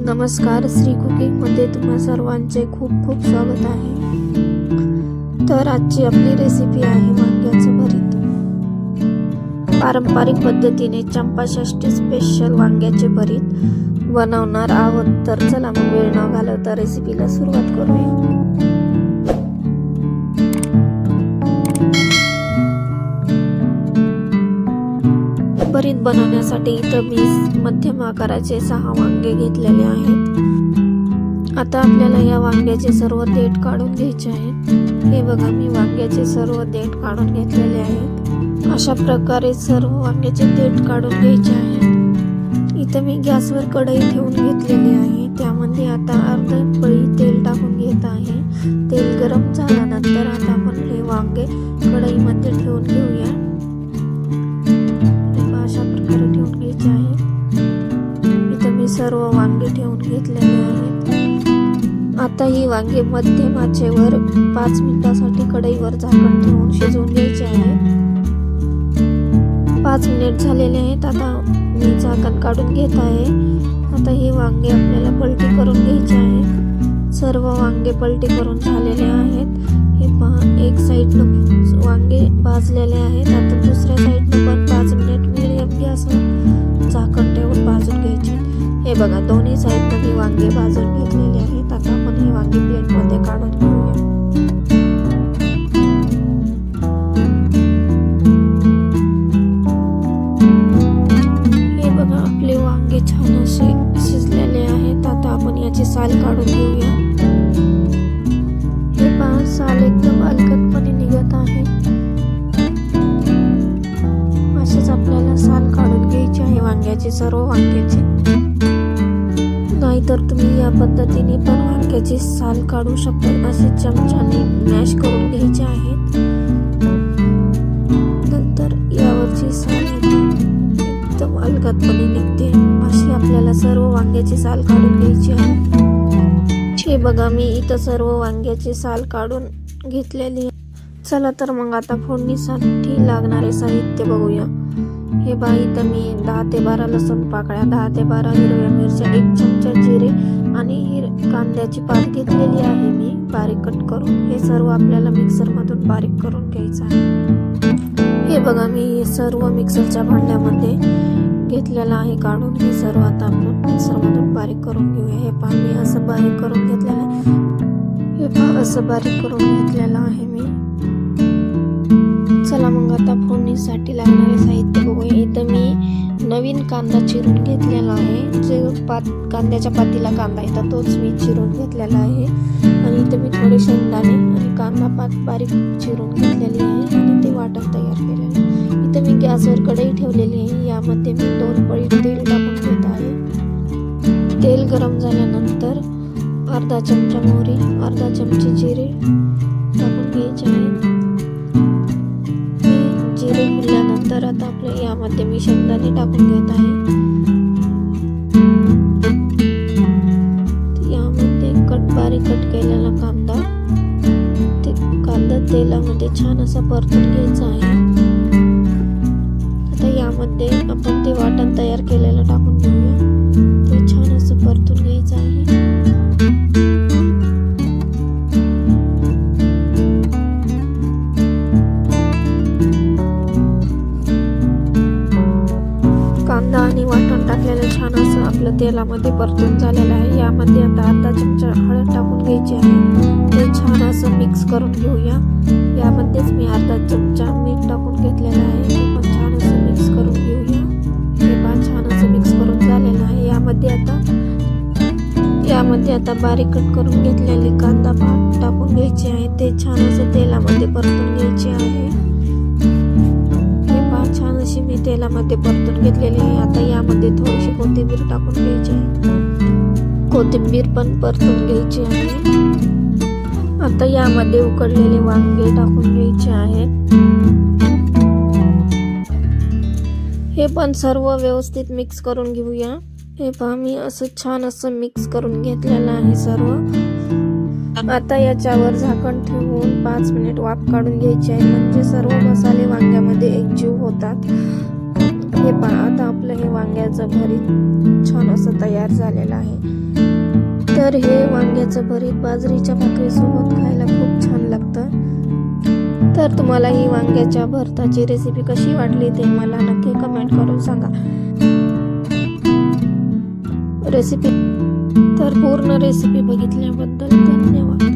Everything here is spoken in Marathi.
नमस्कार, श्री कुकिंगमध्ये तुम्हा सर्वांचे खूप खूप स्वागत आहे। तर आजची आपली रेसिपी आहे वांग्याचं भरीत। पारंपरिक पद्धतीने चंपाषष्ठी स्पेशल वांग्याचे भरीत बनवणार आहोत। तर चला मग वेळ न घालवता रेसिपीला सुरुवात करूया। भरीत बनवण्यासाठी इथं मी मध्यम आकाराचे 6 वांगे घेतलेले आहेत। आता आपल्याला या वांग्याचे सर्व देठ काढून घ्यायचे आहेत। हे बघा, मी वांग्याचे सर्व देठ काढून घेतलेले आहेत। अशा प्रकारे सर्व वांग्याचे देठ काढून घ्यायचे आहेत। इथं मी गॅसवर कढई ठेवून घेतलेली आहे। त्यामध्ये आता अर्धा पळी तेल टाकून घेत आहे। तेल गरम झाल्यानंतर आता आपण हे वांगे कढईमध्ये ठेवून घेऊया। अशा प्रकारे ठेवून घ्यायचे आहे। इथं मी सर्व वांगे ठेवून घेतलेले आहेत। आता ही वांगे मध्यम आचेवर 5 मिनिटांसाठी कढईवर झाकण ठेवून शिजवून घ्यायचे आहेत। 5 मिनिट झालेले आहेत। आता मी झाकण काढून घेत आहे। आता ही वांगे आपल्याला पलटी करून घ्यायची आहेत। सर्व वांगे पलटी करून झालेले आहेत। हे पहा, एक साईडनं वांगे भाजलेले आहेत। आता दुसऱ्या साईडनं पण 5 मिनिट मीडियम गॅसवर झाकण ठेवून भाजून घ्यायचे। हे बघा, दोन्ही साईडनं मी वांगे भाजून घेतलेले आहेत। आता आपण हे वांगे प्लेटमध्ये काढून घेऊया। हे बघा, आपले वांगे छान असे शिजलेले आहेत। आता आपण याची साल काढून घेऊया। हे पहा, साल एकदम अलगदपणे निघत आहे। असेच आपल्याला साल काढून घ्यायची आहे वांग्याची, सर्व वांग्याची। नाहीतर तुम्ही या पद्धतीने पण वांग्याची साल काढू शकता। असे चमच्याने मॅश करून घ्यायचे आहेत। नंतर यावरची साल एकदम अलगदपणे निघते। अशी आपल्याला सर्व वांग्याची साल काढून घ्यायची आहे। हे बघा, मी इथं सर्व वांग्याची साल काढून घेतलेली। चला तर मग आता फोडणीसाठी लागणारे साहित्य बघूया। हे बघा, इथं मी 10 ते 12 लसूण पाकळ्या, 10 ते 12 हिरव्या मिरच्या, 1 चमचा जिरे आणि कांद्याची पात घेतलेली आहे मी बारीक कट करून। हे सर्व आपल्याला मिक्सर मधून बारीक करून घ्यायचं आहे। हे बघा, मी हे सर्व मिक्सरच्या भांड्यामध्ये घेतलेलं आहे काढून। हे सर्व आता आपण मिक्सर मधून बारीक करून घेऊया। हे पहा, मी असं बारीक करून घेतलेलं आहे। हे पहा, असं बारीक करून घेतलेलं आहे मी। चला मग आता फोडणीसाठी लागणारे साहित्य बघूया। इथं मी नवीन कांदा चिरून घेतलेला आहे। जे कांद्याच्या पातीला कांदा येतात तोच मी चिरून घेतलेला आहे। आणि इथं मी थोडे शेंगदाणे आणि कांदा पात बारीक चिरून घेतलेली आहे आणि ते वाटण तयार केलेलं आहे। इथं मी गॅसवर कढई ठेवलेली आहे। यामध्ये मी 2 पळी तेल टाकून घेत आहे। तेल गरम झाल्यानंतर अर्धा चमचा मोहरी, अर्धा चमचे जिरे टाकून घ्यायचे आहे। जिरे फुलल्यानंतर आता आपल्या यामध्ये मी शेंगदाणे टाकून घेत आहे। यामध्ये बारीक कट केलेला कांदा, कांदा तेलामध्ये छान असा परतून घ्यायचा आहे। आता यामध्ये आपण ते वाटण तयार केलेलं टाकून घेऊया। ते छान असं परतून घ्यायचं आहे। कांदा आणि वाटण टाकलेलं छान असं आपलं तेलामध्ये परतून झालेलं आहे। यामध्ये आता अर्धा चमचा हळद टाकून घ्यायची आहे। ते छान असं मिक्स करून घेऊया। यामध्येच मी अर्धा चमचा मीठ टाकून घेतलेलं आहे। ते पण छान असं मिक्स करून घेऊया। हे पण छान असं मिक्स करून झालेलं आहे। यामध्ये आता बारीक कट करून घेतलेली कांदा पात टाकून घ्यायची आहे। ते छान असं तेलामध्ये परतून घ्यायचे आहे। छान अशी मी तेलामध्ये परतून घेतलेली आहे। आता यामध्ये थोडीशी कोथिंबीर टाकून घ्यायची आहे। कोथिंबीर पण परतून घ्यायची आहे। आता यामध्ये उकडलेले वांगे टाकून घ्यायचे आहेत। हे पण सर्व व्यवस्थित मिक्स करून घेऊया। हे पहा, मी असं छान असं मिक्स करून घेतलेलं आहे सर्व। आता याच्यावर झाकण ठेवून 5 मिनिट वाफ काढून घ्यायची आहे, म्हणजे सर्व मसाले वांग्यामध्ये एकजीव होतात। हे पहा, आता आपलं हे वांग्याचं भरीत छान असं तयार झालेलं आहे। तर हे वांग्याचं भरीत बाजरीच्या भाकरीसोबत खायला खूप छान लागतं. तर तुम्हाला ही वांग्याच्या भरताची रेसिपी कशी वाटली ते मला नक्की कमेंट करून सांगा. रेसिपी तर पूर्ण रेसिपी बघितल्याबद्दल धन्यवाद.